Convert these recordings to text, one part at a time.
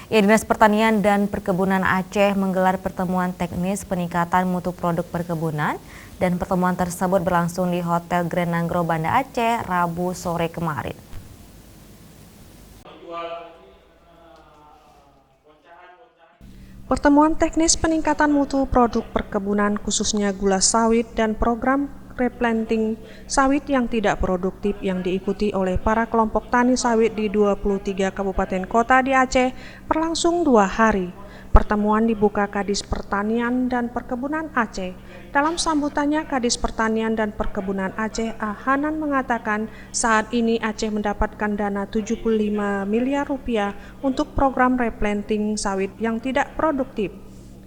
Dinas Pertanian dan Perkebunan Aceh menggelar pertemuan teknis peningkatan mutu produk perkebunan dan pertemuan tersebut berlangsung di Hotel Grand Nanggro Banda Aceh Rabu sore kemarin. Pertemuan teknis peningkatan mutu produk perkebunan khususnya gula sawit dan program replanting sawit yang tidak produktif yang diikuti oleh para kelompok tani sawit di 23 kabupaten kota di Aceh berlangsung 2 hari. Pertemuan dibuka Kadis Pertanian dan Perkebunan Aceh. Dalam sambutannya, Kadis Pertanian dan Perkebunan Aceh A. Hanan mengatakan saat ini Aceh mendapatkan dana 75 miliar rupiah untuk program replanting sawit yang tidak produktif.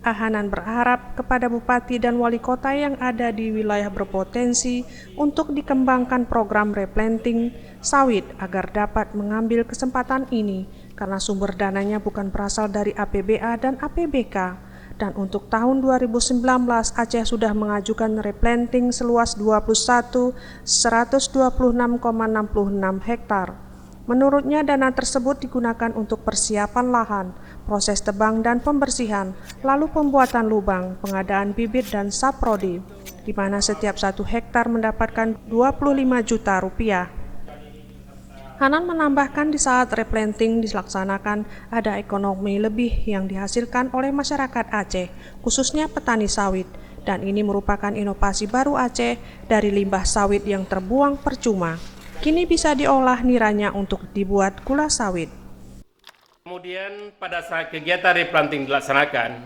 Hanan berharap kepada bupati dan wali kota yang ada di wilayah berpotensi untuk dikembangkan program replanting sawit agar dapat mengambil kesempatan ini karena sumber dananya bukan berasal dari APBA dan APBK. Dan untuk tahun 2019 Aceh sudah mengajukan replanting seluas 126,66 hektar. Menurutnya dana tersebut digunakan untuk persiapan lahan, proses tebang dan pembersihan, lalu pembuatan lubang, pengadaan bibit dan saprodi, di mana setiap 1 hektar mendapatkan 25 juta rupiah. Hanan menambahkan di saat replanting dilaksanakan ada ekonomi lebih yang dihasilkan oleh masyarakat Aceh, khususnya petani sawit, dan ini merupakan inovasi baru Aceh dari limbah sawit yang terbuang percuma. Kini bisa diolah niranya untuk dibuat gula sawit. Kemudian pada saat kegiatan replanting dilaksanakan,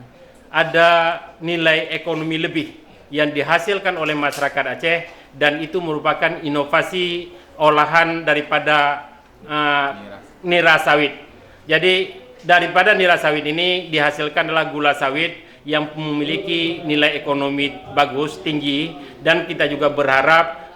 ada nilai ekonomi lebih yang dihasilkan oleh masyarakat Aceh dan itu merupakan inovasi olahan daripada nira sawit. Jadi daripada nira sawit ini dihasilkan adalah gula sawit yang memiliki nilai ekonomi bagus, tinggi, dan kita juga berharap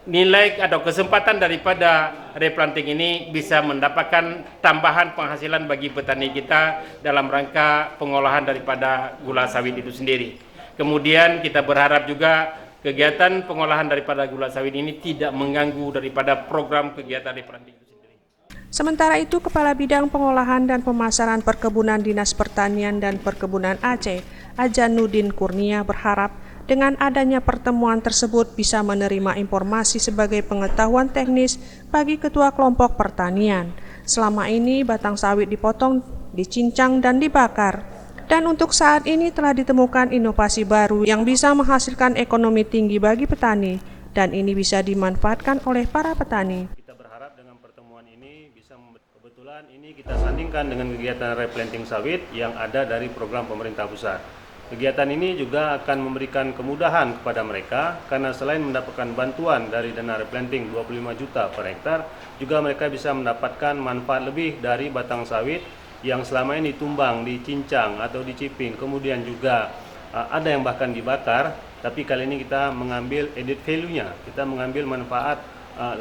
nilai atau kesempatan daripada replanting ini bisa mendapatkan tambahan penghasilan bagi petani kita dalam rangka pengolahan daripada gula sawit itu sendiri. Kemudian kita berharap juga kegiatan pengolahan daripada gula sawit ini tidak mengganggu daripada program kegiatan replanting itu sendiri. Sementara itu, Kepala Bidang Pengolahan dan Pemasaran Perkebunan Dinas Pertanian dan Perkebunan Aceh, Ajanuddin Kurnia berharap dengan adanya pertemuan tersebut bisa menerima informasi sebagai pengetahuan teknis bagi ketua kelompok pertanian. Selama ini batang sawit dipotong, dicincang dan dibakar. Dan untuk saat ini telah ditemukan inovasi baru yang bisa menghasilkan ekonomi tinggi bagi petani dan ini bisa dimanfaatkan oleh para petani. Kita berharap dengan pertemuan ini bisa kebetulan ini kita sandingkan dengan kegiatan replanting sawit yang ada dari program pemerintah pusat. Kegiatan ini juga akan memberikan kemudahan kepada mereka karena selain mendapatkan bantuan dari dana replanting 25 juta per hektar, juga mereka bisa mendapatkan manfaat lebih dari batang sawit yang selama ini tumbang, dicincang atau diciping, kemudian juga ada yang bahkan dibakar, tapi kali ini kita mengambil added value-nya, kita mengambil manfaat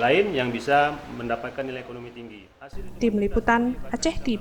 lain yang bisa mendapatkan nilai ekonomi tinggi. Tim Liputan Aceh TV.